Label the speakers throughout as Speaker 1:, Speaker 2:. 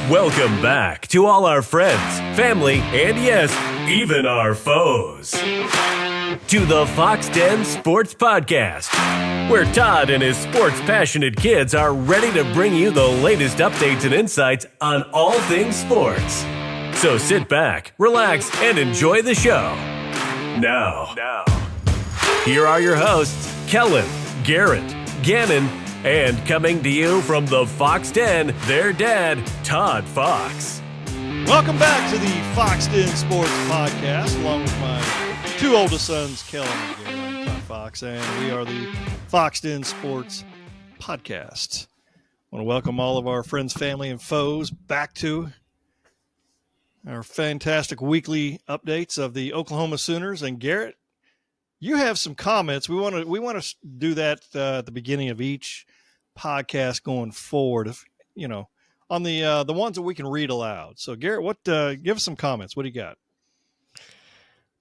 Speaker 1: Welcome back to all our friends, family, and yes, even our foes. To the Foxx Den Sports Podcast, where Todd and his sports-passionate kids are ready to bring you the latest updates and insights on all things sports. So sit back, relax, and enjoy the show. Now, here are your hosts, Kellen, Garrett, Gannon, and coming to you from the Foxx Den, their dad, Todd Foxx.
Speaker 2: Welcome back to the Foxx Den Sports Podcast, along with my two oldest sons, Kellen and Garrett. I'm Todd Foxx, and we are the Foxx Den Sports Podcast. I want to welcome all of our friends, family, and foes back to our fantastic weekly updates of the Oklahoma Sooners. And Garrett, you have some comments. We want to do that at the beginning of each podcast going forward, if on the ones that we can read aloud. So Garrett, give us some comments. What do you got?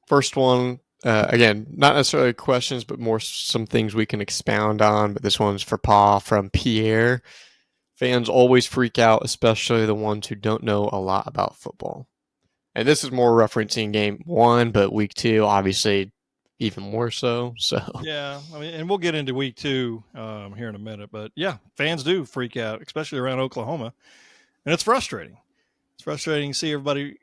Speaker 3: First one, again, not necessarily questions, but more some things we can expound on. But this one's for Pa from Pierre. Fans always freak out, especially the ones who don't know a lot about football. And this is more referencing game one, but week two, obviously, even more so. So
Speaker 2: yeah, I mean, and we'll get into week two here in a minute. But yeah, fans do freak out, especially around Oklahoma, and it's frustrating. It's frustrating to see everybody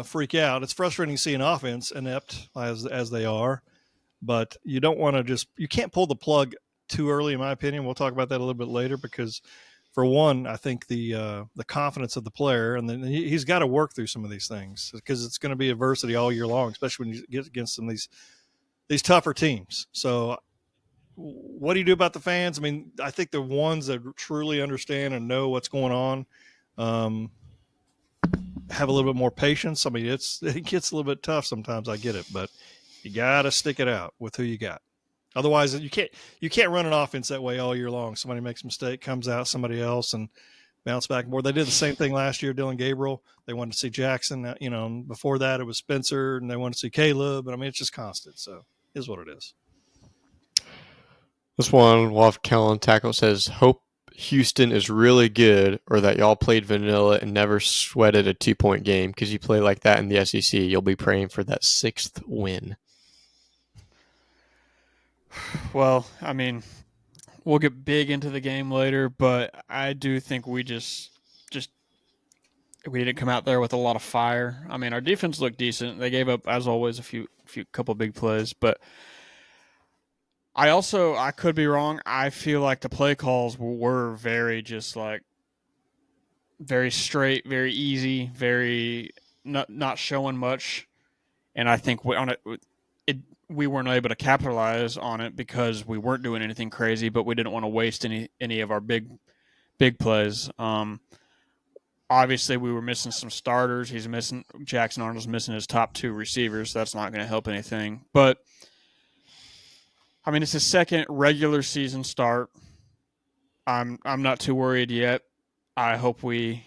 Speaker 2: freak out. It's frustrating to see an offense inept as they are, but you don't want to you can't pull the plug too early, in my opinion. We'll talk about that a little bit later because, for one, I think the confidence of the player, and then he's got to work through some of these things because it's going to be adversity all year long, especially when you get against some of these tougher teams. So what do you do about the fans? I mean, I think the ones that truly understand and know what's going on have a little bit more patience. I mean, it gets a little bit tough sometimes. I get it, but you got to stick it out with who you got. Otherwise, you can't run an offense that way all year long. Somebody makes a mistake, comes out, somebody else, and bounce back and forth. They did the same thing last year, Dylan Gabriel. They wanted to see Jackson. Before that it was Spencer, and they wanted to see Caleb. But I mean, it's just constant. So it is what it is.
Speaker 3: this one, Wolf Kellen Tackle says, hope Houston is really good or that y'all played vanilla and never sweated a 2-point game because you play like that in the SEC. You'll be praying for that 6th win.
Speaker 4: Well, I mean, we'll get big into the game later, but I do think we just we didn't come out there with a lot of fire. I mean, our defense looked decent. They gave up, as always, a couple big plays, but I could be wrong. I feel like the play calls were very very straight, very easy, very not showing much, and I think we weren't able to capitalize on it because we weren't doing anything crazy, but we didn't want to waste any of our big plays. Obviously, we were missing some starters. Jackson Arnold's missing his top 2 receivers. That's not going to help anything. But, I mean, it's his second regular season start. I'm not too worried yet. I hope we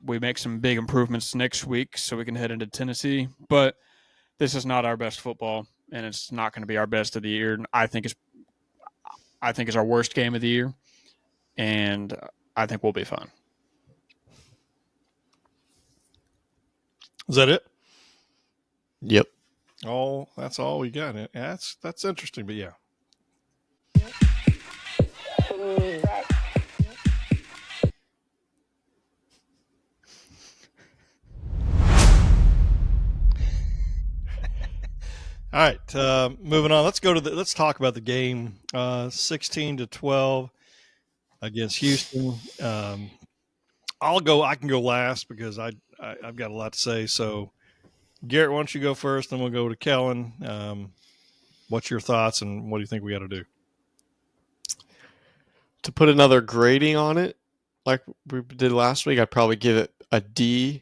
Speaker 4: make some big improvements next week so we can head into Tennessee. But this is not our best football, and it's not going to be our best of the year. I think it's our worst game of the year, and I think we'll be fine.
Speaker 2: Is that it?
Speaker 3: Yep.
Speaker 2: Oh, that's all we got. Yeah, that's interesting, but yeah. All right, moving on. Let's talk about the game. 16-12 against Houston. I can go last because I've got a lot to say. So, Garrett, why don't you go first, then we'll go to Kellen. What's your thoughts, and what do you think we got to do?
Speaker 3: To put another grading on it, like we did last week, I'd probably give it a D,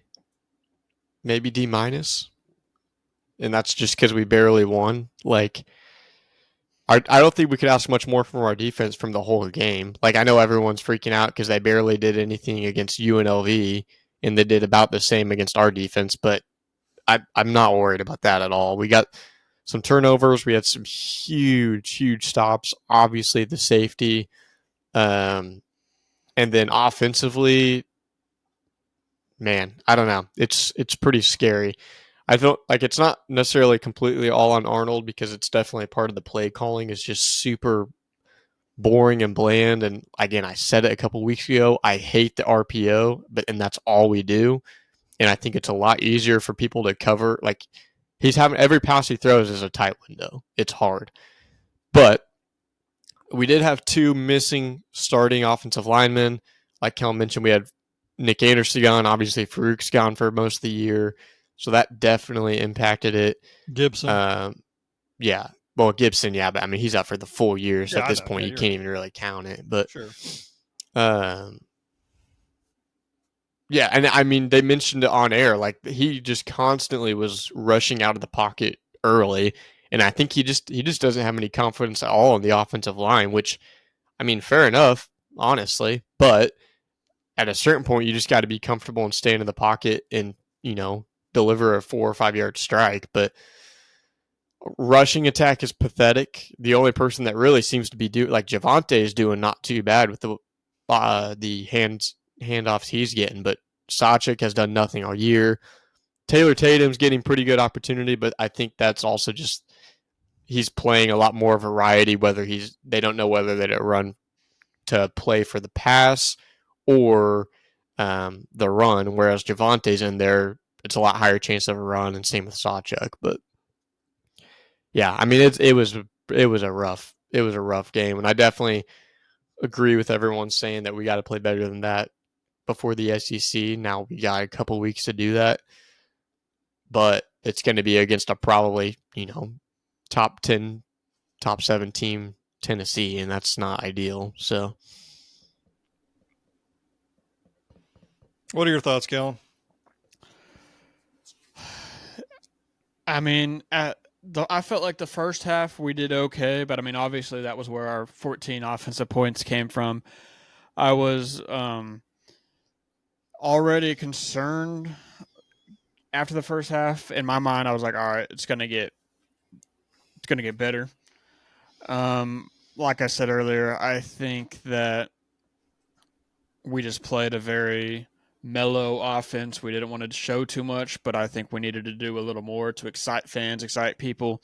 Speaker 3: maybe D-. And that's just because we barely won. Like, I don't think we could ask much more from our defense from the whole game. Like, I know everyone's freaking out because they barely did anything against UNLV, and they did about the same against our defense, but I'm not worried about that at all. We got some turnovers. We had some huge stops. Obviously, the safety. And then offensively, man, I don't know. It's pretty scary. I feel like it's not necessarily completely all on Arnold because it's definitely part of the play calling is just super boring and bland. And again, I said it a couple weeks ago. I hate the RPO, and that's all we do. And I think it's a lot easier for people to cover. Like he's having every pass he throws is a tight window. It's hard, but we did have 2 missing starting offensive linemen. Like Kel mentioned, we had Nick Anderson gone. Obviously, Farouk's gone for most of the year. So that definitely impacted it.
Speaker 2: Gibson.
Speaker 3: Yeah. Well, Gibson, yeah, but I mean, he's out for the full year. So
Speaker 2: Yeah,
Speaker 3: at this
Speaker 2: I know.
Speaker 3: point,
Speaker 2: Yeah,
Speaker 3: you
Speaker 2: you're
Speaker 3: can't
Speaker 2: right.
Speaker 3: even really count it. But
Speaker 2: Sure.
Speaker 3: yeah, and I mean, they mentioned it on air. Like he just constantly was rushing out of the pocket early, and I think he just doesn't have any confidence at all in the offensive line. Which, I mean, fair enough, honestly. But at a certain point, you just got to be comfortable and stay in the pocket and deliver a 4 or 5 yard strike. But rushing attack is pathetic. The only person that really seems to be like Javonte is doing not too bad with the handoffs he's getting, but Sachik has done nothing all year. Taylor Tatum's getting pretty good opportunity, but I think that's also just he's playing a lot more variety. They don't know whether they run to play for the pass or the run, whereas Javonte's in there, it's a lot higher chance of a run, and same with Sachuk. But yeah, I mean it was a rough game, and I definitely agree with everyone saying that we got to play better than that before the SEC. Now we got a couple weeks to do that, but it's going to be against a probably top 10, top 7 team Tennessee, and that's not ideal. So,
Speaker 2: What are your thoughts, Kellen?
Speaker 4: I mean, I felt like the first half we did okay, but I mean, obviously that was where our 14 offensive points came from. I was already concerned after the first half. In my mind, I was like, all right, it's gonna get better. Like I said earlier, I think that we just played a very mellow offense. We didn't want to show too much, but I think we needed to do a little more to excite fans, excite people.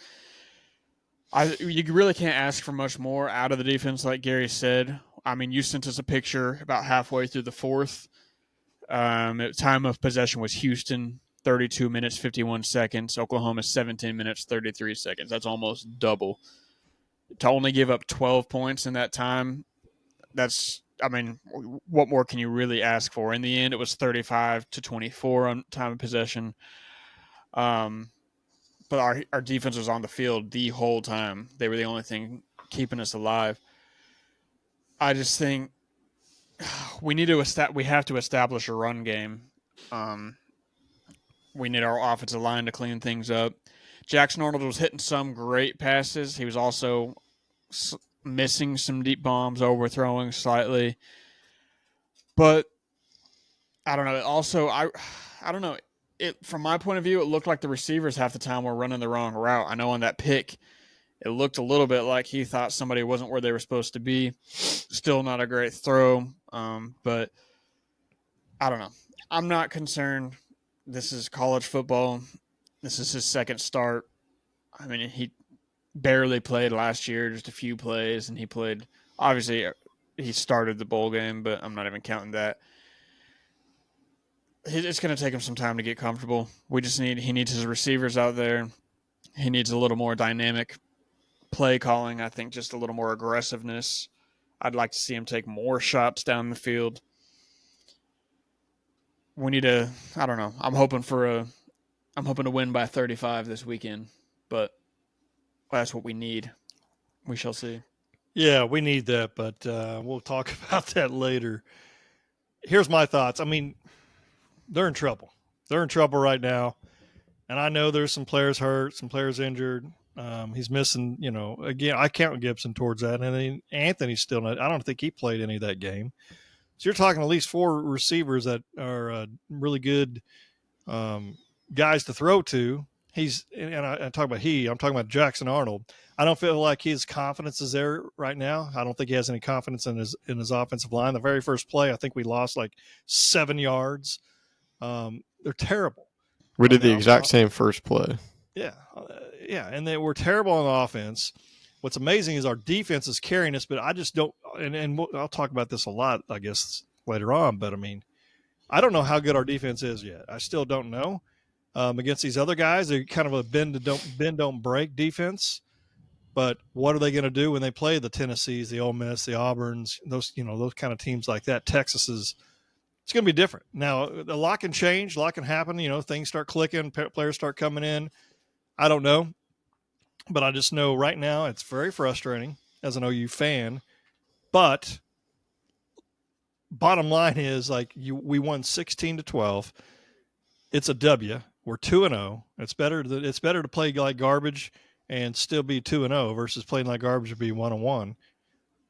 Speaker 4: You really can't ask for much more out of the defense, like Gary said. I mean, you sent us a picture about halfway through the fourth. Time of possession was Houston, 32 minutes, 51 seconds. Oklahoma, 17 minutes, 33 seconds. That's almost double. To only give up 12 points in that time, I mean, what more can you really ask for? In the end, it was 35-24 on time of possession. But our defense was on the field the whole time. They were the only thing keeping us alive. I just think we have to establish a run game. We need our offensive line to clean things up. Jackson Arnold was hitting some great passes. He was also missing some deep bombs, overthrowing slightly. But I don't know. Also, I don't know. From my point of view, it looked like the receivers half the time were running the wrong route. I know on that pick, it looked a little bit like he thought somebody wasn't where they were supposed to be. Still not a great throw, but I don't know. I'm not concerned. This is college football. This is his second start. I mean, he barely played last year, just a few plays, and he played. Obviously, he started the bowl game, but I'm not even counting that. It's going to take him some time to get comfortable. He needs his receivers out there. He needs a little more dynamic play calling. I think just a little more aggressiveness. I'd like to see him take more shots down the field. We need I don't know. I'm hoping to win by 35 this weekend, but that's what we need. We shall see.
Speaker 2: Yeah, we need that, but we'll talk about that later. Here's my thoughts. I mean, they're in trouble. They're in trouble right now. And I know there's some players hurt, some players injured. He's missing, again, I count Gibson towards that. And then Anthony's still not, I don't think he played any of that game. So you're talking at least 4 receivers that are really good guys to throw to. I talk about I'm talking about Jackson Arnold. I don't feel like his confidence is there right now. I don't think he has any confidence in his offensive line. The very first play, I think we lost like 7 yards. They're terrible.
Speaker 3: We did the exact same first play.
Speaker 2: Yeah. And they were terrible on offense. What's amazing is our defense is carrying us, but I just don't, and I'll talk about this a lot, I guess, later on, but I mean, I don't know how good our defense is yet. I still don't know. Against these other guys, they're kind of a bend don't break defense. But what are they going to do when they play the Tennessees, the Ole Miss, the Auburns, those kind of teams like that? Texas it's going to be different. Now, a lot can change, a lot can happen. Things start clicking, players start coming in. I don't know. But I just know right now it's very frustrating as an OU fan. But bottom line is, we won 16-12. It's a W. We're 2-0. It's better to play like garbage and still be 2-0 versus playing like garbage and be 1-1.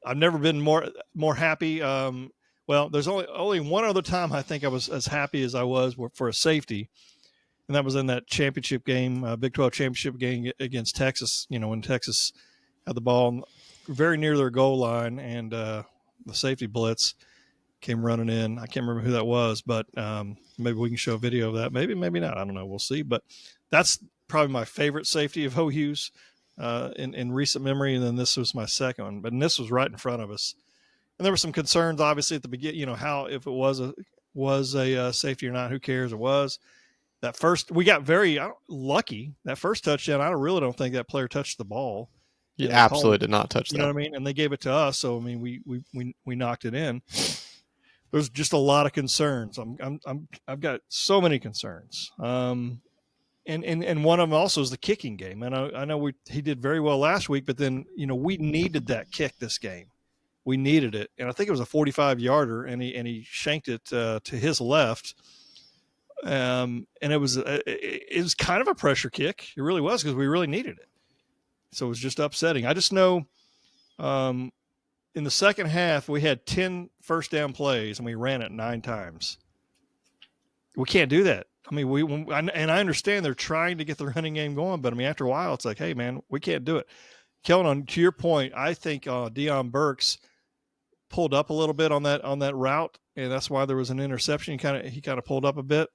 Speaker 2: I've never been more happy. Well, there's only one other time I think I was as happy as I was for a safety, and that was in that championship game, Big 12 championship game against Texas. When Texas had the ball very near their goal line, and the safety blitz came running in. I can't remember who that was, but maybe we can show a video of that. Maybe not. I don't know. We'll see. But that's probably my favorite safety of OU's in recent memory, and then this was my second one. But this was right in front of us, and there were some concerns, obviously, at the beginning. How if it was a safety or not? Who cares? It was. That first, we got very lucky. That first touchdown, I really don't think that player touched the ball.
Speaker 3: He absolutely did not touch that.
Speaker 2: You know what I mean? And they gave it to us, so I mean, we knocked it in. There's just a lot of concerns. I've got so many concerns. And one of them also is the kicking game. And I know he did very well last week, but then we needed that kick this game. We needed it, and I think it was a 45-yarder, and he shanked it to his left. And it was kind of a pressure kick. It really was, because we really needed it. So it was just upsetting. I just know in the second half we had 10 first down plays and we ran it 9 times. We can't do that. I mean, and I understand they're trying to get the running game going, but I mean, after a while, it's like, hey man, we can't do it. Kellen, to your point, I think Deion Burks pulled up a little bit on that route, and that's why there was an interception. He kind of pulled up a bit.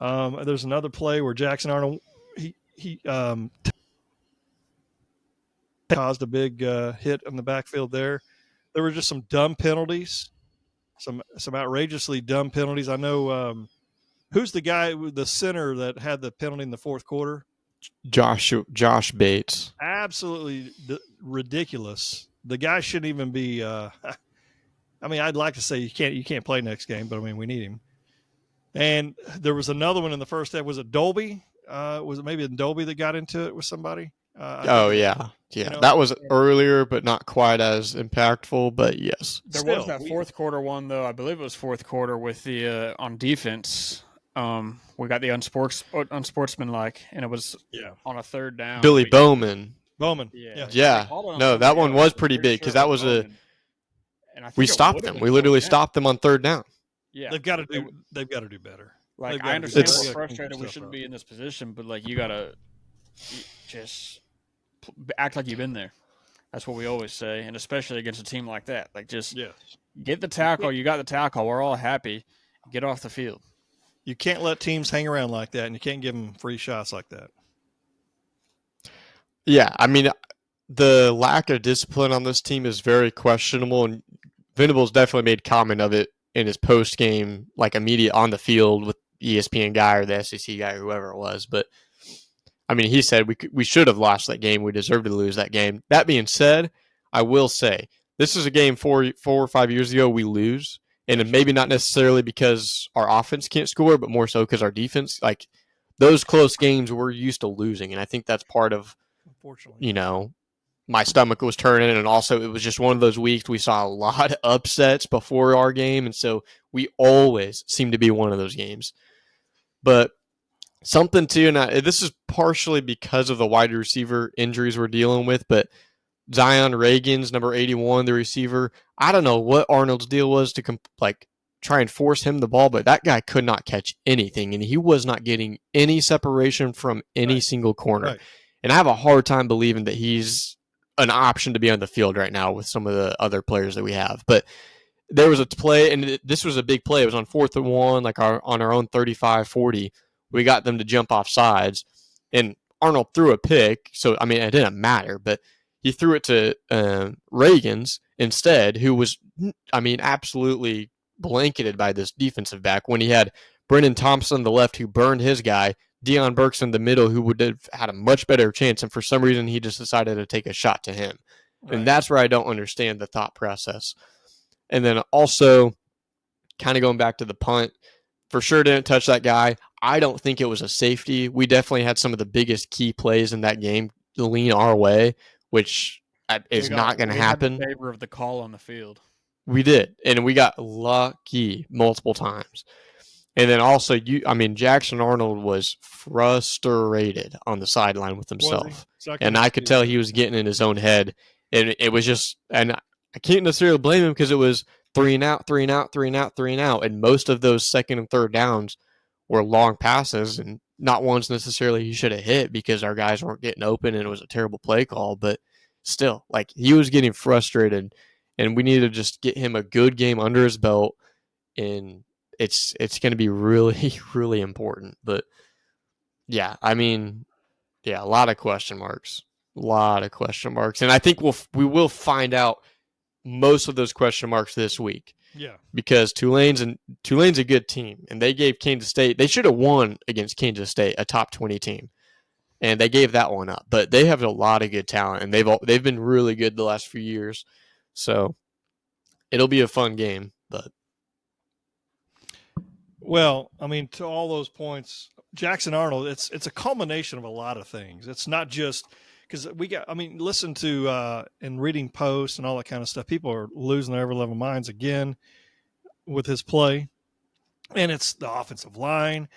Speaker 2: There's another play where Jackson Arnold he caused a big hit in the backfield there. There were just some dumb penalties, some outrageously dumb penalties. I know who's the guy, the center that had the penalty in the fourth quarter?
Speaker 3: Josh Bates.
Speaker 2: Absolutely ridiculous. The guy shouldn't even be. I mean, I'd like to say you can't play next game, but I mean, we need him. And there was another one in the first half. Was it Dolby? Was it maybe Dolby that got into it with somebody?
Speaker 3: Yeah. That was earlier, but not quite as impactful. But yes,
Speaker 4: there was that fourth quarter one though. I believe it was fourth quarter with the on defense. We got the unsportsmanlike, and it was on a third down.
Speaker 3: Billy Bowman.
Speaker 2: Yeah.
Speaker 3: No, that one was pretty big because that was we stopped them. We literally stopped them on third down.
Speaker 4: Yeah,
Speaker 2: they've got to do better.
Speaker 4: Like, I understand we're frustrated. We shouldn't be in this position, but like, you gotta just act like you've been there. That's what we always say, and especially against a team like that. Like, just get the tackle. You got the tackle. We're all happy. Get off the field.
Speaker 2: You can't let teams hang around like that, and you can't give them free shots like that.
Speaker 3: Yeah, I mean, the lack of discipline on this team is very questionable, and Venables definitely made comment of it in his post game, like immediate on the field with ESPN guy or the SEC guy, whoever it was. But I mean, he said we should have lost that game. We deserved to lose that game. That being said, I will say this is a game 4 or 5 years ago we lose, and maybe not necessarily because our offense can't score, but more so because our defense, like those close games, we're used to losing, and I think that's part of, unfortunately, my stomach was turning, and also it was just one of those weeks we saw a lot of upsets before our game, and so we always seem to be one of those games. But something too, and this is partially because of the wide receiver injuries we're dealing with, but Zion Reagan's number 81, the receiver, I don't know what Arnold's deal was to try and force him the ball, but that guy could not catch anything, and he was not getting any separation from any single corner. Right. And I have a hard time believing that he's an option to be on the field right now with some of the other players that we have. But there was a play, and this was a big play. It was on 4th and 1, like on our own 35-40. We got them to jump off sides, and Arnold threw a pick. So, I mean, it didn't matter, but he threw it to Reagans instead, who was, I mean, absolutely blanketed by this defensive back when he had Brennan Thompson on the left who burned his guy, Deion Burks in the middle who would have had a much better chance, and for some reason he just decided to take a shot to him. Right. And that's where I don't understand the thought process. And then also, kind of going back to the punt, for sure didn't touch that guy. I don't think it was a safety. We definitely had some of the biggest key plays in that game lean our way, which is not going to happen.
Speaker 4: In favor of the call on the field.
Speaker 3: We did, and we got lucky multiple times. And then also, Jackson Arnold was frustrated on the sideline with himself. And I could tell he was getting in his own head. And it was just, and I can't necessarily blame him because it was 3 and out, 3 and out, 3 and out, 3 and out. And most of those second and third downs were long passes and not ones necessarily he should have hit because our guys weren't getting open and it was a terrible play call. But still, like, he was getting frustrated and we need to just get him a good game under his belt. And it's going to be really, really important. But yeah, a lot of question marks. And I think we will find out most of those question marks this week.
Speaker 2: Yeah. Because
Speaker 3: Tulane's a good team, and they gave Kansas State, they should have won against Kansas State, a top 20 team. And they gave that one up. But they have a lot of good talent, and they've been really good the last few years. So it'll be a fun game, but
Speaker 2: well, to all those points, Jackson Arnold, it's a culmination of a lot of things. It's not just because listen to and reading posts and all that kind of stuff. People are losing their ever-level minds again with his play, and it's the offensive line.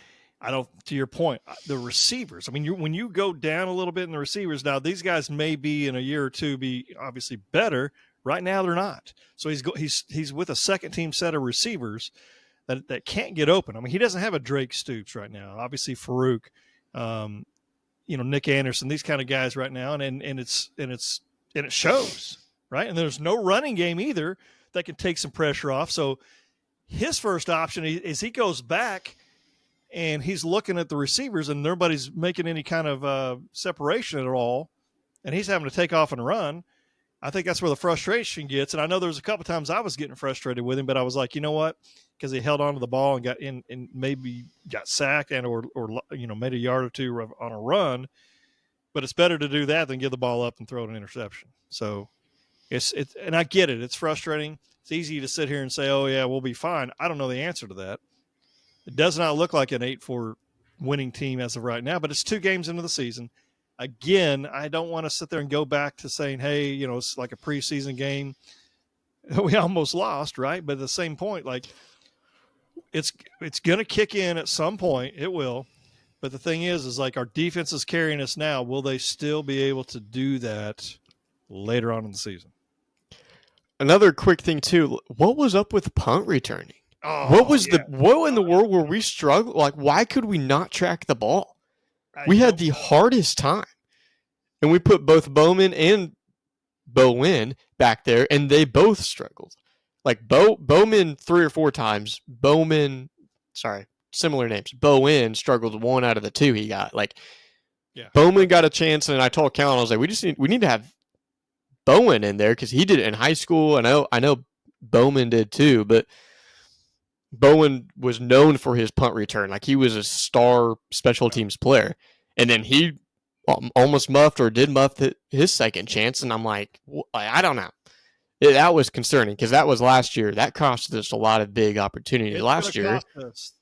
Speaker 2: To your point, the receivers. When you go down a little bit in the receivers, now these guys may be in a year or two be obviously better. Right now, they're not. So he's with a second-team set of receivers that can't get open. He doesn't have a Drake Stoops right now. Obviously, Farouk, Nick Anderson, these kind of guys right now, and it shows, right? And there's no running game either that can take some pressure off. So his first option is he goes back and he's looking at the receivers, and nobody's making any kind of separation at all, and he's having to take off and run. I think that's where the frustration gets. And I know there was a couple times I was getting frustrated with him, but I was like, you know what? Because he held on to the ball and got in and maybe got sacked and or made a yard or two on a run. But it's better to do that than give the ball up and throw an interception. So and I get it. It's frustrating. It's easy to sit here and say, oh yeah, we'll be fine. I don't know the answer to that. It does not look like an 8-4 winning team as of right now, but it's 2 games into the season. Again, I don't want to sit there and go back to saying, hey, it's like a preseason game. We almost lost, right? But at the same point, like it's going to kick in at some point. It will. But the thing is like our defense is carrying us now. Will they still be able to do that later on in the season?
Speaker 3: Another quick thing too. What was up with punt returning? What in the world were we struggling? Like, why could we not track the ball? We had the hardest time. And we put both Bowman and Bowen back there, and they both struggled. Like Bowman 3 or 4 times. Similar names. Bowen struggled 1 out of the 2 he got. Bowman got a chance, and I told Callan, I was like, we need to have Bowen in there because he did it in high school. I know Bowman did too, but Bowen was known for his punt return. Like, he was a star special teams player. And then he almost muffed or did muff his second chance. And I'm like, I don't know. That was concerning because that was last year. That cost us a lot of big opportunities last year.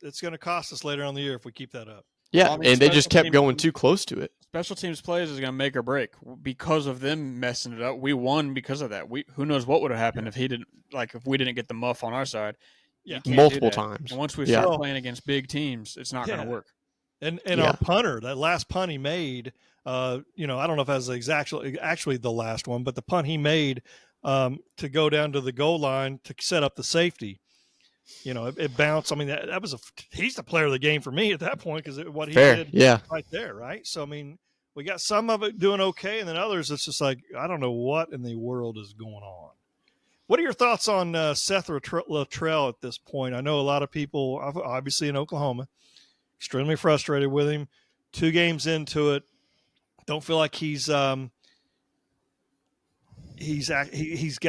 Speaker 2: It's going to cost us later on in the year if we keep that up.
Speaker 3: Yeah, and they just kept going too close to it.
Speaker 4: Special teams plays is going to make or break because of them messing it up. We won because of that. Who knows what would have happened if if we didn't get the muff on our side. Yeah,
Speaker 3: multiple times.
Speaker 4: And once we start playing against big teams, it's not going to work.
Speaker 2: And our punter, that last punt he made, I don't know if that was actually the last one, but the punt he made to go down to the goal line to set up the safety, it bounced. That was he's the player of the game for me at that point because what he did right there, right? So, we got some of it doing okay, and then others, it's just like, I don't know what in the world is going on. What are your thoughts on Seth Luttrell at this point? I know a lot of people, obviously in Oklahoma, extremely frustrated with him. 2 games into it, don't feel like he's got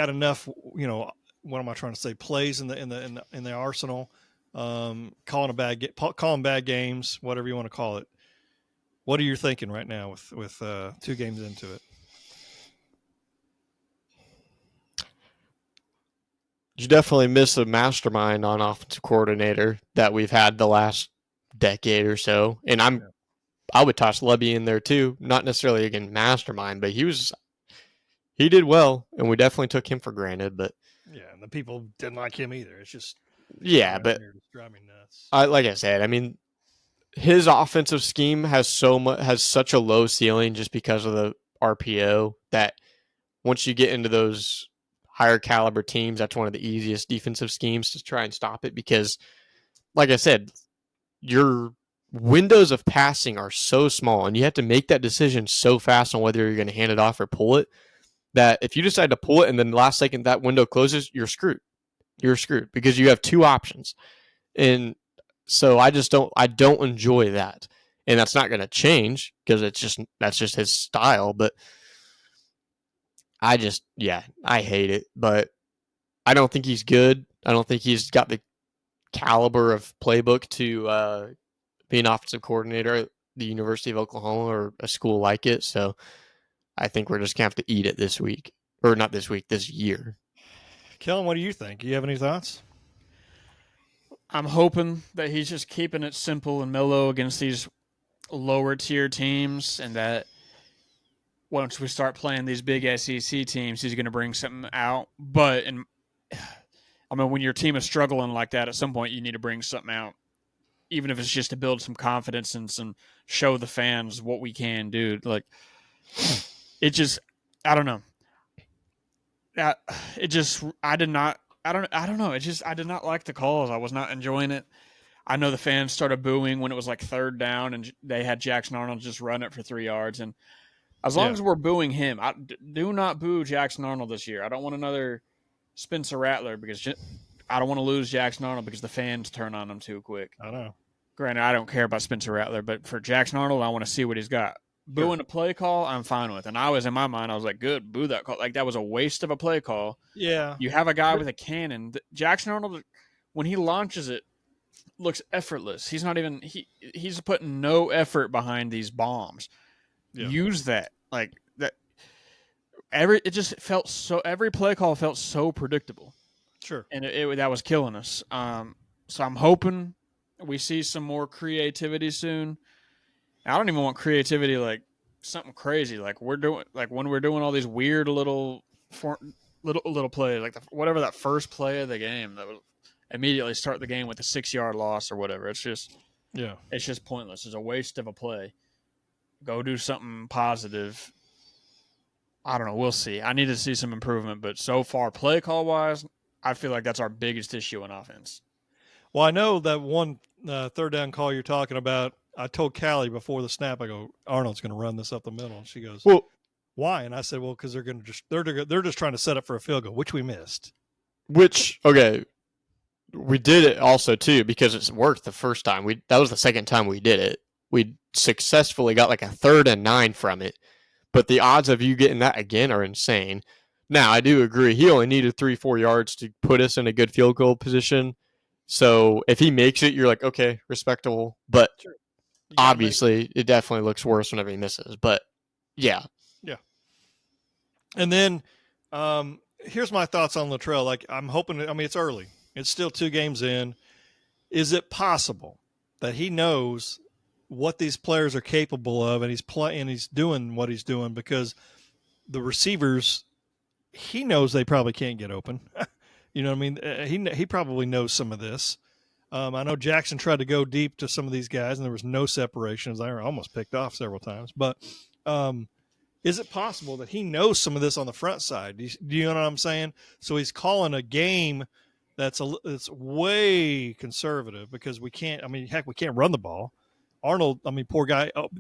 Speaker 2: enough. What am I trying to say? Plays in the arsenal. Calling bad games, whatever you want to call it. What are you thinking right now with 2 games into it?
Speaker 3: You definitely miss a mastermind on offensive coordinator that we've had the last decade or so. And I would toss Lebby in there too. Not necessarily again mastermind, but he did well, and we definitely took him for granted. But
Speaker 2: yeah, and the people didn't like him either. It's just
Speaker 3: but
Speaker 2: drive me nuts.
Speaker 3: like I said, I mean, his offensive scheme has such a low ceiling just because of the RPO that once you get into those higher caliber teams, that's one of the easiest defensive schemes to try and stop it because, like I said, your windows of passing are so small and you have to make that decision so fast on whether you're going to hand it off or pull it that if you decide to pull it and then the last second that window closes, you're screwed. You're screwed because you have 2 options. And so I don't enjoy that. And that's not going to change because that's just his style. But I hate it. But I don't think he's good. I don't think he's got the caliber of playbook to be an offensive coordinator at the University of Oklahoma or a school like it. So I think we're just going to have to eat it this week. Or not this week, this year.
Speaker 2: Kellen, what do you think? Do you have any thoughts?
Speaker 4: I'm hoping that he's just keeping it simple and mellow against these lower tier teams, and that once we start playing these big SEC teams, he's going to bring something out. But when your team is struggling like that, at some point you need to bring something out, even if it's just to build some confidence and show the fans what we can do. Like, it just, I don't know. I did not like the calls. I was not enjoying it. I know the fans started booing when it was like 3rd down and they had Jackson Arnold just run it for 3 yards. And as long as we're booing him, do not boo Jackson Arnold this year. I don't want another Spencer Rattler because I don't want to lose Jackson Arnold because the fans turn on him too quick.
Speaker 2: I know.
Speaker 4: Granted, I don't care about Spencer Rattler, but for Jackson Arnold, I want to see what he's got. Booing a play call, I'm fine with. And in my mind, I was like, good, boo that call. Like, that was a waste of a play call.
Speaker 2: Yeah.
Speaker 4: You have a guy with a cannon. Jackson Arnold, when he launches it, looks effortless. He's not even he's putting no effort behind these bombs. Yeah. Use that. Like that every play call felt so predictable.
Speaker 2: Sure.
Speaker 4: And that was killing us. So I'm hoping we see some more creativity soon. I don't even want creativity like something crazy like when we're doing all these weird little plays like whatever that first play of the game that would immediately start the game with a 6-yard loss or whatever. It's just pointless. It's a waste of a play. Go do something positive. I don't know. We'll see. I need to see some improvement, but so far play call wise, I feel like that's our biggest issue in offense.
Speaker 2: Well, I know that one 3rd down call you're talking about. I told Callie before the snap, I go, Arnold's going to run this up the middle. And she goes, well, why? And I said, well, because they're just trying to set up for a field goal, which we missed.
Speaker 3: Okay, we did it also too because it's worked the first time. That was the second time we did it. We successfully got like a 3rd and 9 from it, but the odds of you getting that again are insane. Now I do agree he only needed 3-4 yards to put us in a good field goal position. So if he makes it, you're like, okay, respectable, but. Sure. Obviously, it definitely looks worse whenever he misses, but yeah.
Speaker 2: And then here's my thoughts on Luttrell. Like, I'm hoping, it's early. It's still 2 games in. Is it possible that he knows what these players are capable of and he's doing what he's doing because the receivers, he knows they probably can't get open. You know what I mean? He probably knows some of this. I know Jackson tried to go deep to some of these guys, and there was no separation. As I almost picked off several times. But is it possible that he knows some of this on the front side? Do you know what I'm saying? So he's calling a game that's way conservative because we can't. We can't run the ball. Arnold, poor guy. Oh,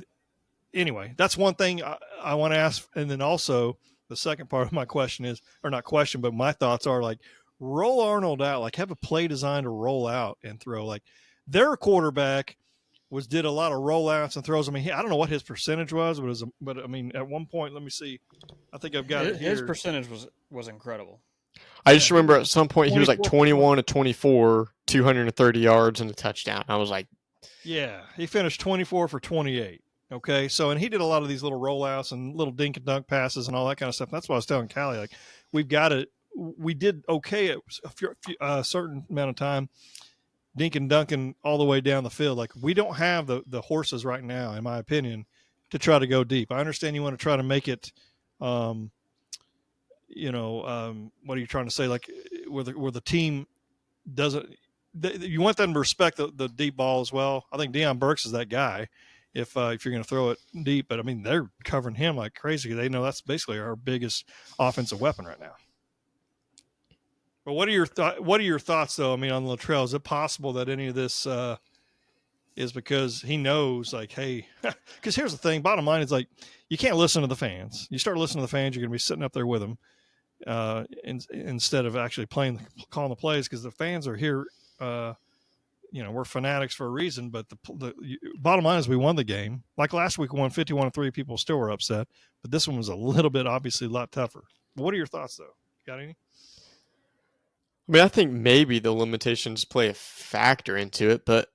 Speaker 2: anyway, that's one thing I want to ask. And then also, the second part of my question is, or not question, but my thoughts are like, roll Arnold out, like have a play designed to roll out and throw. Like their quarterback did a lot of rollouts and throws. I mean, I don't know what his percentage was, but I mean, at one point, let me see. I think I've got it here.
Speaker 4: His percentage was incredible.
Speaker 3: I just remember at some point he was like
Speaker 2: 24.
Speaker 3: 21 to 24, 230 yards and a touchdown. I was like,
Speaker 2: yeah, he finished 24 for 28. Okay, so and he did a lot of these little rollouts and little dink and dunk passes and all that kind of stuff. That's what I was telling Callie. Like, we did okay at a certain amount of time, dink and dunking all the way down the field. Like, we don't have the horses right now, in my opinion, to try to go deep. I understand you want to try to make it, what are you trying to say? Like, where the team doesn't. You want them to respect the deep ball as well. I think Deion Burks is that guy. If you're going to throw it deep, but I mean they're covering him like crazy. They know that's basically our biggest offensive weapon right now. But what are your thoughts though? I mean, on Luttrell, is it possible that any of this is because he knows, like, hey, because here's the thing. Bottom line is, like, you can't listen to the fans. You start listening to the fans, you're going to be sitting up there with them instead of actually calling the plays, because the fans are here. We're fanatics for a reason, but the bottom line is we won the game. Like last week, we won 51-3. People still were upset, but this one was a little bit, obviously, a lot tougher. What are your thoughts, though? Got any?
Speaker 3: I mean, I think maybe the limitations play a factor into it, but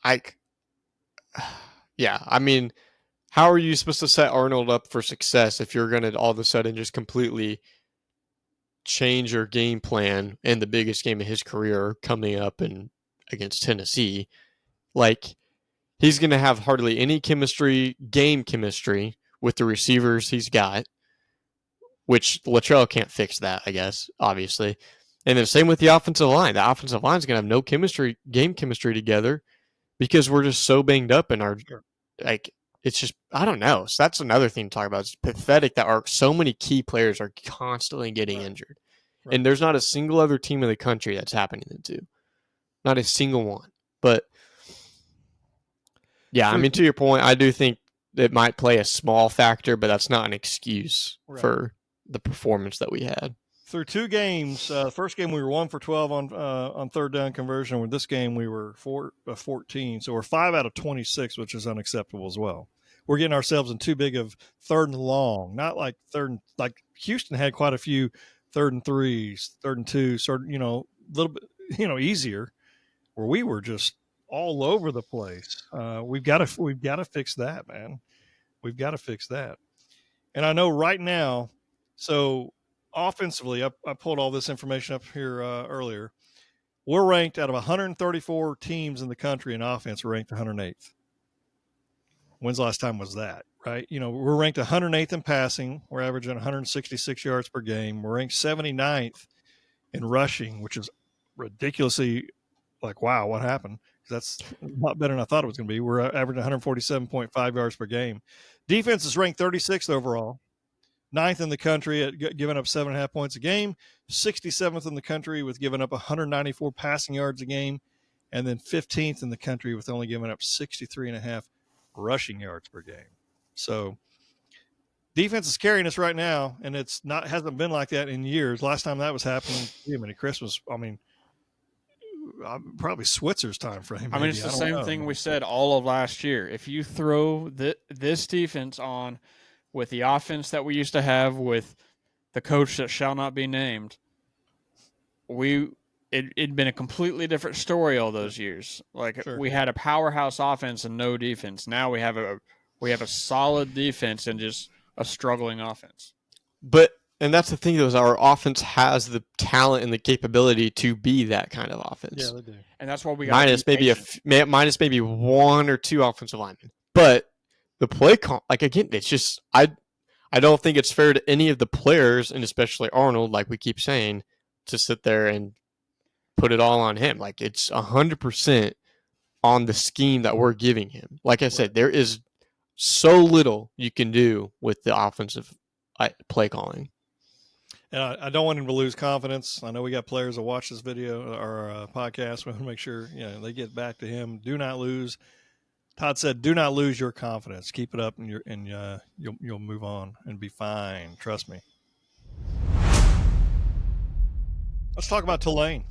Speaker 3: I mean, how are you supposed to set Arnold up for success if you're going to all of a sudden just completely change your game plan in the biggest game of his career coming up against Tennessee? Like, he's going to have hardly any game chemistry with the receivers he's got, which Luttrell can't fix that, I guess, obviously. And then same with the offensive line. The offensive line is going to have no game chemistry together because we're just so banged up in our, like, it's just, I don't know. So that's another thing to talk about. It's pathetic that so many key players are constantly getting injured. Right. And there's not a single other team in the country that's happening to. Not a single one. But, yeah, I mean, to your point, I do think it might play a small factor, but that's not an excuse for the performance that we had.
Speaker 2: Through two games, the first game we were 1 for 12 on third down conversion. With this game, we were 4 of 14. So we're 5 out of 26, which is unacceptable as well. We're getting ourselves in too big of third and long, not like like Houston had quite a few 3rd and 3s, 3rd and 2, sort of, a little bit, easier, where we were just all over the place. We've got to fix that, man. We've got to fix that. And I know right now, so offensively, I pulled all this information up here earlier. We're ranked out of 134 teams in the country in offense. We're ranked 108th. When's the last time was that, right? We're ranked 108th in passing. We're averaging 166 yards per game. We're ranked 79th in rushing, which is ridiculously like, wow, what happened? That's a lot better than I thought it was going to be. We're averaging 147.5 yards per game. Defense is ranked 36th overall. 9th in the country at giving up 7.5 points a game, 67th in the country with giving up 194 passing yards a game, and then 15th in the country with only giving up 63.5 rushing yards per game. So defense is carrying us right now, and hasn't been like that in years. Last time that was happening, Christmas, probably Switzer's time frame.
Speaker 4: I mean, it's the same thing we said all of last year. If you throw this defense on with the offense that we used to have with the coach that shall not be named, it'd been a completely different story all those years. Like, sure. We had a powerhouse offense and no defense. Now we have a solid defense and just a struggling offense.
Speaker 3: And that's the thing, though, is our offense has the talent and the capability to be that kind of offense.
Speaker 2: Yeah, they do.
Speaker 4: And that's why we got
Speaker 3: minus maybe 1 or 2 offensive linemen. But the play call, like, again, it's just I don't think it's fair to any of the players, and especially Arnold, like we keep saying, to sit there and put it all on him. Like, it's 100% on the scheme that we're giving him. Like I said, there is so little you can do with the offensive play calling.
Speaker 2: And I don't want him to lose confidence. I know we got players that watch this video or podcast. We want to make sure they get back to him. Do not lose Todd said, "Do not lose your confidence. Keep it up, and you'll move on and be fine. Trust me." Let's talk about Tulane.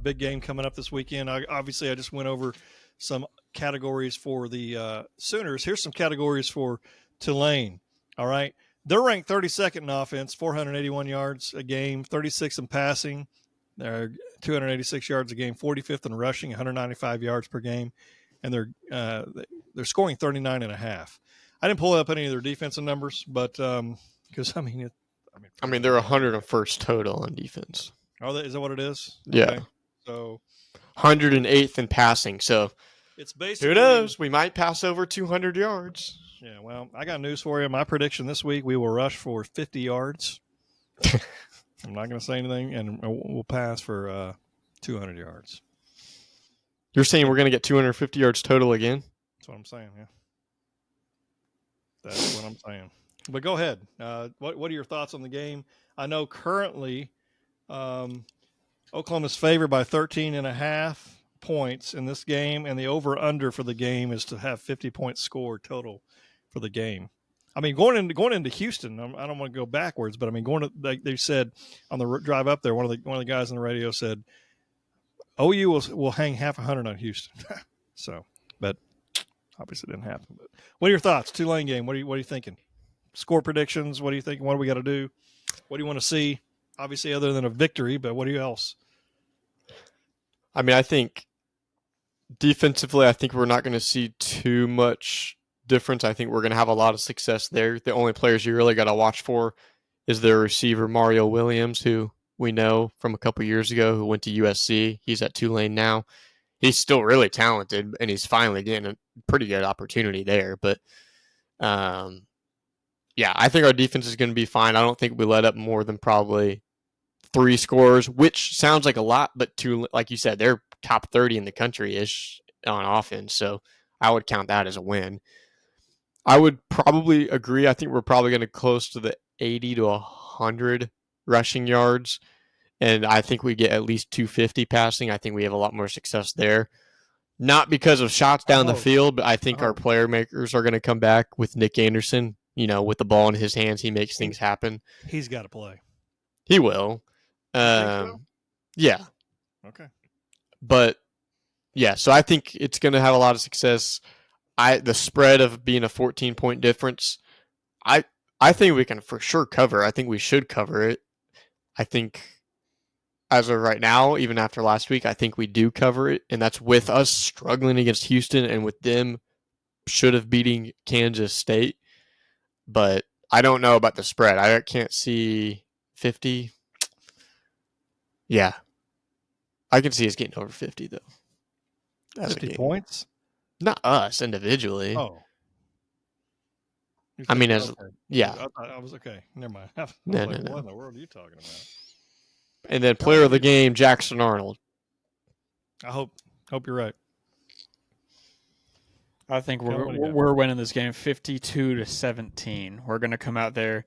Speaker 2: Big game coming up this weekend. I just went over some categories for the Sooners. Here's some categories for Tulane. All right, they're ranked 32nd in offense, 481 yards a game, 36th in passing. They're 286 yards a game, 45th in rushing, 195 yards per game. And they're scoring 39.5. I didn't pull up any of their defensive numbers, but because
Speaker 3: they're 101st total on defense.
Speaker 2: Oh, is that what it is?
Speaker 3: Yeah.
Speaker 2: Okay. So
Speaker 3: 108th in passing. So
Speaker 2: it's basically,
Speaker 3: who knows? We might pass over 200 yards.
Speaker 2: Yeah. Well, I got news for you. My prediction this week: we will rush for 50 yards. I'm not going to say anything, and we'll pass for 200 yards.
Speaker 3: You're saying we're going to get 250 yards total again?
Speaker 2: That's what I'm saying, yeah. That's what I'm saying. But go ahead. What are your thoughts on the game? I know currently Oklahoma's favored by 13.5 points in this game, and the over-under for the game is to have 50 points scored total for the game. I mean, going into Houston, I don't want to go backwards, but I mean, they said on the drive up there, one of the guys on the radio said, OU will hang half 100 on Houston. So, but obviously it didn't happen. But what are your thoughts? Tulane game. What are you thinking? Score predictions. What are you thinking? What do we got to do? What do you want to see? Obviously, other than a victory, but what do you else?
Speaker 3: I mean, I think defensively, we're not going to see too much difference. I think we're going to have a lot of success there. The only players you really got to watch for is their receiver, Mario Williams, who we know from a couple years ago, who went to USC. He's at Tulane now. He's still really talented, and he's finally getting a pretty good opportunity there. But, yeah, I think our defense is going to be fine. I don't think we let up more than probably 3 scores, which sounds like a lot, but like you said, they're top 30 in the country-ish on offense, so I would count that as a win. I would probably agree. I think we're probably going to close to the 80 to 100 rushing yards, and I think we get at least 250 passing. I think we have a lot more success there. Not because of shots down the field, but I think our player makers are going to come back with Nick Anderson. You know, with the ball in his hands, he makes things happen.
Speaker 2: He's got to play.
Speaker 3: He will.
Speaker 2: So?
Speaker 3: Yeah.
Speaker 2: Okay.
Speaker 3: But, yeah, so I think it's going to have a lot of success. The spread of being a 14-point difference, I think we can for sure cover. I think we should cover it. I think as of right now, even after last week, I think we do cover it, and that's with us struggling against Houston and with them should have beating Kansas State. But I don't know about the spread. I can't see 50. Yeah. I can see us getting over 50, though.
Speaker 2: That's 50 points?
Speaker 3: Not us individually.
Speaker 2: Oh.
Speaker 3: I mean,
Speaker 2: yeah. I was okay. Never mind.
Speaker 3: No.
Speaker 2: What in the world are you talking about?
Speaker 3: And then player of the game, Jackson Arnold.
Speaker 2: I hope you're right.
Speaker 4: I think we're winning this game 52-17. We're going to come out there,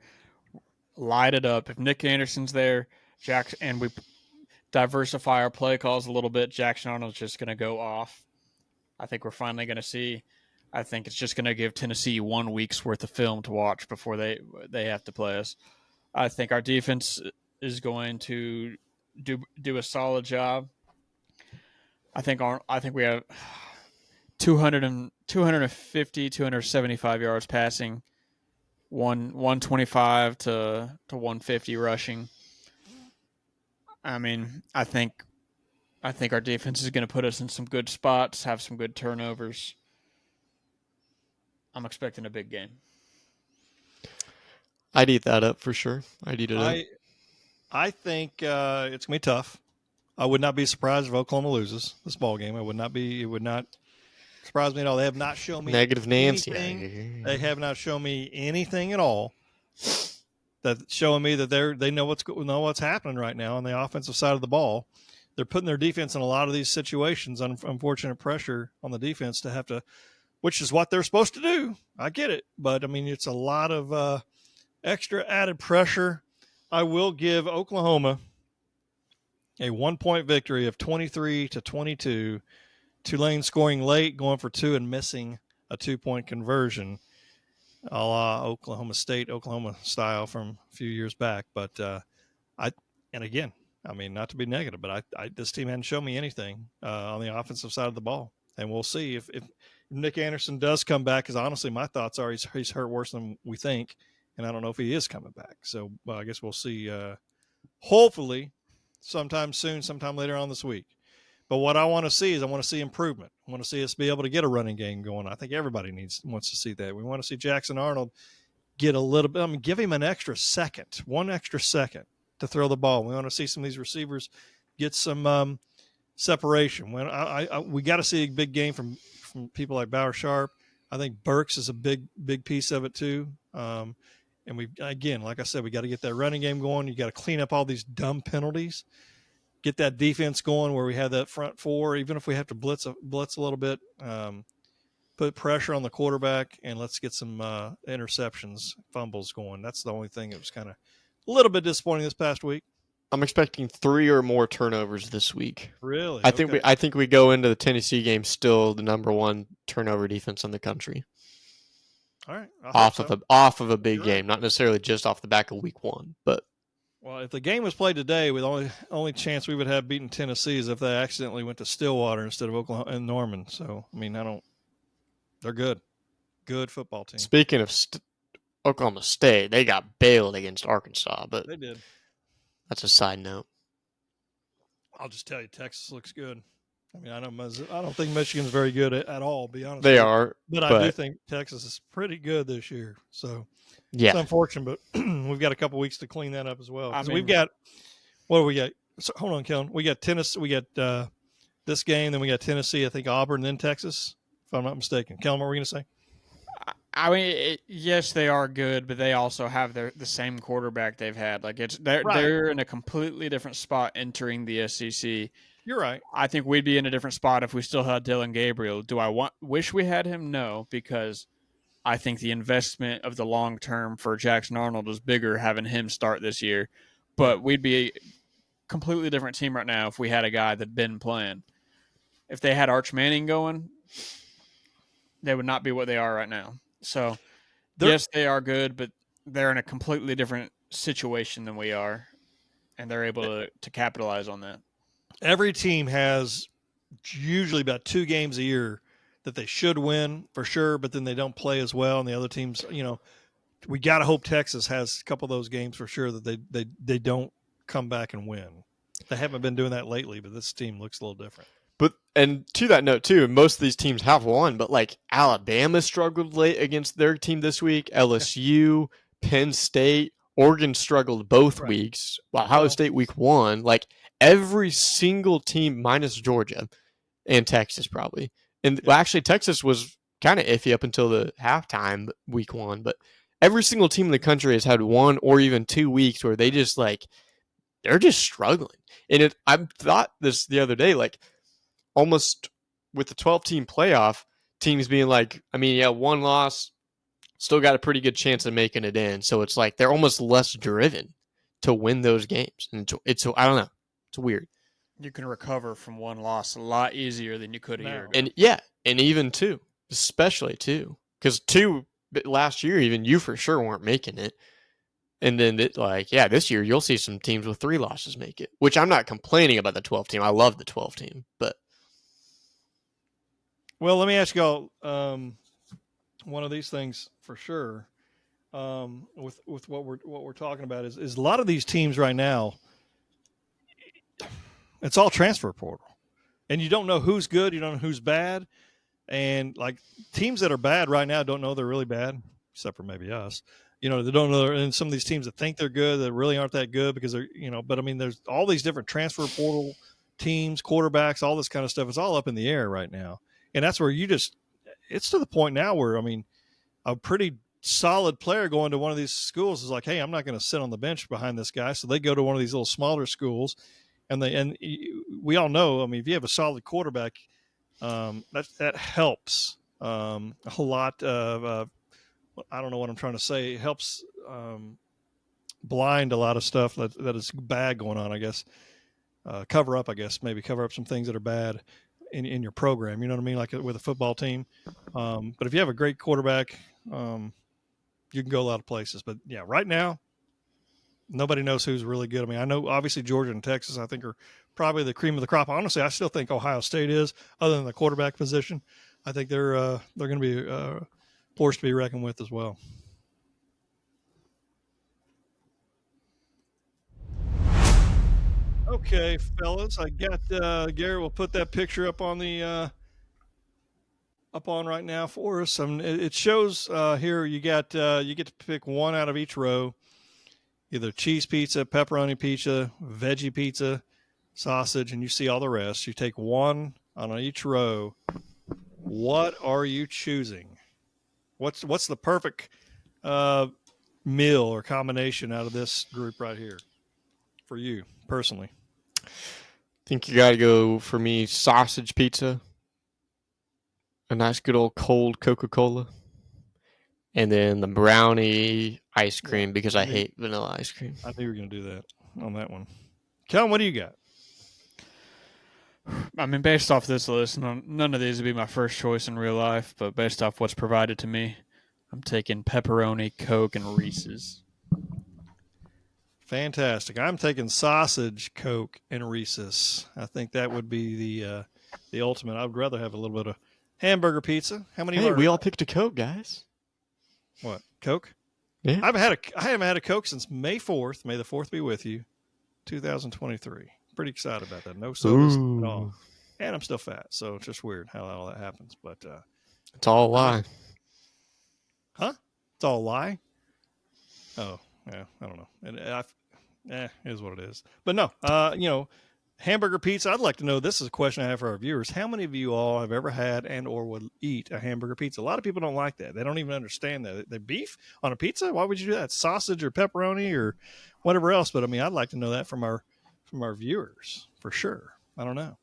Speaker 4: light it up. If Nick Anderson's there, and we diversify our play calls a little bit, Jackson Arnold's just going to go off. I think we're finally going to see. I think it's just going to give Tennessee 1 week's worth of film to watch before they have to play us. I think our defense is going to do a solid job. I think we have 250, 275 yards passing, 125 to 150 rushing. I mean, I think our defense is going to put us in some good spots, have some good turnovers. I'm expecting a big game.
Speaker 3: I'd eat that up for sure.
Speaker 2: I think it's going to be tough. I would not be surprised if Oklahoma loses this ball game. It would not surprise me at all. They have not shown me
Speaker 3: negative Nancy.
Speaker 2: They have not shown me anything at all that's showing me that they know what's happening right now on the offensive side of the ball. They're putting their defense in a lot of these situations, unfortunate pressure on the defense to have to, which is what they're supposed to do. I get it, but I mean it's a lot of extra added pressure. I will give Oklahoma a 1-point victory of 23-22 Tulane scoring late, going for 2 and missing a 2-point conversion, a la Oklahoma style from a few years back. But again, I mean, not to be negative, but this team hadn't shown me anything on the offensive side of the ball. And we'll see if Nick Anderson does come back, because honestly, my thoughts are he's hurt worse than we think, and I don't know if he is coming back. So I guess we'll see, hopefully sometime soon, sometime later on this week. But what I want to see is I want to see improvement. I want to see us be able to get a running game going. I think everybody wants to see that. We want to see Jackson Arnold get a little bit. I mean, give him one extra second to throw the ball. We want to see some of these receivers get some separation. When we got to see a big game from people like Bauer Sharp. I think Burks is a big piece of it too. And again, like I said, we got to get that running game going. You got to clean up all these dumb penalties. Get that defense going where we have that front four, even if we have to blitz a little bit, put pressure on the quarterback, and let's get some interceptions, fumbles going. That's the only thing that was kind of a little bit disappointing this past week.
Speaker 3: I'm expecting 3 or more turnovers this week.
Speaker 2: Really?
Speaker 3: I think we go into the Tennessee game still the number 1 turnover defense in the country.
Speaker 2: All right.
Speaker 3: Off of a big game, not necessarily just off the back of week 1, but.
Speaker 2: Well, if the game was played today, with only chance we would have beaten Tennessee is if they accidentally went to Stillwater instead of Oklahoma and Norman. So, I mean, they're good football team.
Speaker 3: Speaking of Oklahoma State, they got bailed against Arkansas, but
Speaker 2: they did.
Speaker 3: That's a side note.
Speaker 2: I'll just tell you, Texas looks good. I mean, I don't think Michigan's very good at all, to be honest.
Speaker 3: They are.
Speaker 2: But I do think Texas is pretty good this year. So,
Speaker 3: yeah.
Speaker 2: It's unfortunate, but we've got a couple weeks to clean that up as well. We've got – what do we got? So, hold on, Kellen. We got Tennessee. We got this game, then we got Tennessee, I think Auburn, then Texas, if I'm not mistaken. Kellen, what were we going to say?
Speaker 4: I mean, yes, they are good, but they also have the same quarterback they've had. Like they're in a completely different spot entering the SEC.
Speaker 2: You're right.
Speaker 4: I think we'd be in a different spot if we still had Dylan Gabriel. Do I wish we had him? No, because I think the investment of the long term for Jackson Arnold is bigger having him start this year. But we'd be a completely different team right now if we had a guy that'd been playing. If they had Arch Manning going, they would not be what they are right now. So, yes, they are good, but they're in a completely different situation than we are, and they're able to capitalize on that.
Speaker 2: Every team has usually about 2 games a year that they should win for sure, but then they don't play as well, and the other teams, we got to hope Texas has a couple of those games for sure that they don't come back and win. They haven't been doing that lately, but this team looks a little different.
Speaker 3: And to that note, too, most of these teams have won, but like Alabama struggled late against their team this week, LSU, Penn State, Oregon struggled both weeks, Ohio State week 1. Like every single team minus Georgia and Texas probably. And actually, Texas was kind of iffy up until the halftime week 1, but every single team in the country has had 1 or even 2 weeks where they just they're just struggling. And I thought this the other day, almost with the 12-team playoff, teams being 1 loss, still got a pretty good chance of making it in. So it's they're almost less driven to win those games. And it's I don't know. It's weird.
Speaker 4: You can recover from 1 loss a lot easier than you could a year ago.
Speaker 3: And even 2, especially 2. Because 2, last year even, you for sure weren't making it. And then, this year you'll see some teams with 3 losses make it, which I'm not complaining about the 12 team. I love the 12 team, but.
Speaker 2: Well, let me ask y'all one of these things for sure. With what we're talking about is a lot of these teams right now. It's all transfer portal, and you don't know who's good, you don't know who's bad, and teams that are bad right now don't know they're really bad, except for maybe us. They don't know. And some of these teams that think they're good that really aren't that good because they're But I mean, there's all these different transfer portal teams, quarterbacks, all this kind of stuff. It's all up in the air right now. And that's where it's to the point now where, a pretty solid player going to one of these schools is hey, I'm not going to sit on the bench behind this guy. So they go to one of these little smaller schools, and we all know, if you have a solid quarterback, that helps a lot of, I don't know what I'm trying to say. It helps blind a lot of stuff that is bad going on, I guess. Cover up some things that are bad. in your program. You know what I mean? Like with a football team. But if you have a great quarterback, you can go a lot of places. But yeah, right now, nobody knows who's really good. I mean, I know obviously Georgia and Texas, I think, are probably the cream of the crop. Honestly, I still think Ohio State is, other than the quarterback position. I think they're going to be forced to be reckoned with as well. Okay, fellas, I got Garrett will put that picture up on the up on right now for us. It shows here you get to pick one out of each row, either cheese pizza, pepperoni pizza, veggie pizza, sausage, and you see all the rest. You take one on each row. What are you choosing? What's the perfect meal or combination out of this group right here for you personally?
Speaker 3: I think you got to go, for me, sausage pizza, a nice good old cold Coca-Cola, and then the brownie ice cream because I hate vanilla ice cream.
Speaker 2: I knew you were going to do that on that one. Kellen, what do you got?
Speaker 4: I mean, based off this list, none of these would be my first choice in real life, but based off what's provided to me, I'm taking pepperoni, Coke, and Reese's.
Speaker 2: Fantastic. I'm taking sausage, Coke, and Reese's. I think that would be the ultimate. I would rather have a little bit of hamburger pizza. How many?
Speaker 3: Hey, we all picked a Coke, guys.
Speaker 2: What, Coke?
Speaker 3: Yeah.
Speaker 2: I haven't had a Coke since May 4th. May the 4th be with you. 2023. Pretty excited about that. No sodas at all. And I'm still fat, so it's just weird how all that happens. But
Speaker 3: it's all a lie.
Speaker 2: Huh? It's all a lie? Oh, yeah, I don't know. And it is what it is. But no, hamburger pizza. I'd like to know, this is a question I have for our viewers. How many of you all have ever had and or would eat a hamburger pizza? A lot of people don't like that. They don't even understand that. The beef on a pizza? Why would you do that? Sausage or pepperoni or whatever else? But I mean, I'd like to know that from our viewers for sure. I don't know.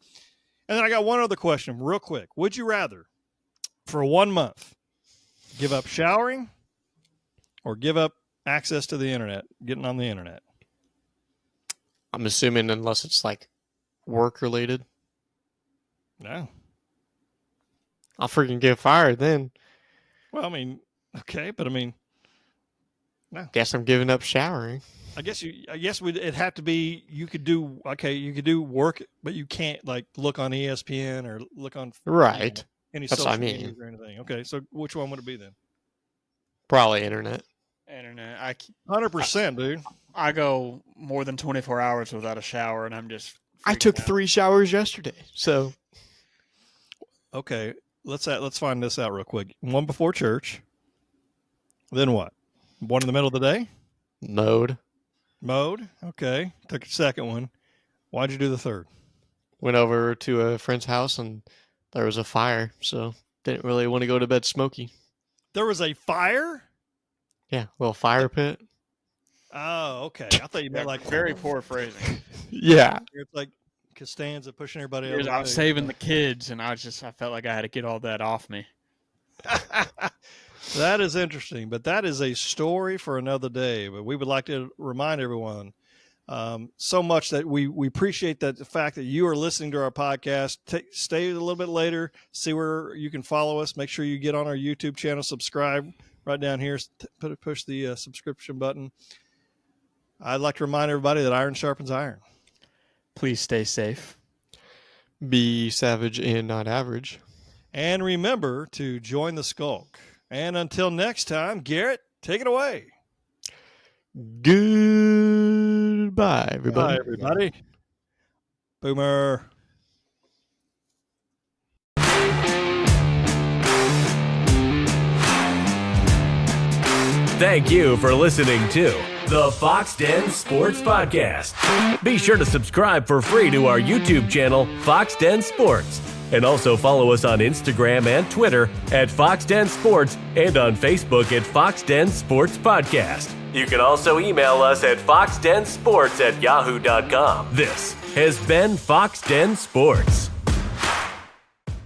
Speaker 2: And then I got one other question real quick. Would you rather, for 1 month, give up showering or give up access to the internet, getting on the internet?
Speaker 3: I'm assuming unless it's like work related.
Speaker 2: No.
Speaker 3: I'll freaking get fired then.
Speaker 2: Well, I mean, okay, but I mean, no.
Speaker 3: Guess I'm giving up showering.
Speaker 2: I guess it'd have to be, you could do work, but you can't like look on ESPN or look on
Speaker 3: right.
Speaker 2: Any
Speaker 3: That's
Speaker 2: social
Speaker 3: what I mean.
Speaker 2: media or anything. Okay, so which one would it be then?
Speaker 3: Probably internet.
Speaker 4: Internet.
Speaker 2: 100%, dude.
Speaker 4: I go more than 24 hours without a shower, and I'm just.
Speaker 3: I took
Speaker 4: out.
Speaker 3: 3 showers yesterday, so.
Speaker 2: Okay, let's find this out real quick. One before church. Then what? One in the middle of the day?
Speaker 3: Mode.
Speaker 2: Okay. Took a second one. Why'd you do the third?
Speaker 3: Went over to a friend's house and there was a fire, so didn't really want to go to bed smoky.
Speaker 2: There was a fire?
Speaker 3: Yeah, little fire pit.
Speaker 2: Oh, okay. I thought you meant like
Speaker 4: very poor phrasing.
Speaker 3: Yeah.
Speaker 2: It's like Costanza pushing everybody out.
Speaker 4: I was saving the kids, and I felt like I had to get all that off me.
Speaker 2: That is interesting, but that is a story for another day. But we would like to remind everyone so much that we appreciate the fact that you are listening to our podcast. Stay a little bit later, see where you can follow us. Make sure you get on our YouTube channel, subscribe right down here, push the subscription button. I'd like to remind everybody that iron sharpens iron.
Speaker 4: Please stay safe.
Speaker 3: Be savage and not average.
Speaker 2: And remember to join the skulk. And until next time, Garrett, take it away.
Speaker 3: Goodbye, everybody.
Speaker 2: Bye, everybody. Boomer.
Speaker 1: Thank you for listening to the Foxx Den Sports Podcast. Be sure to subscribe for free to our YouTube channel, Foxx Den Sports. And also follow us on Instagram and Twitter at Foxx Den Sports and on Facebook at Foxx Den Sports Podcast. You can also email us at foxdensports@yahoo.com. This has been Foxx Den Sports.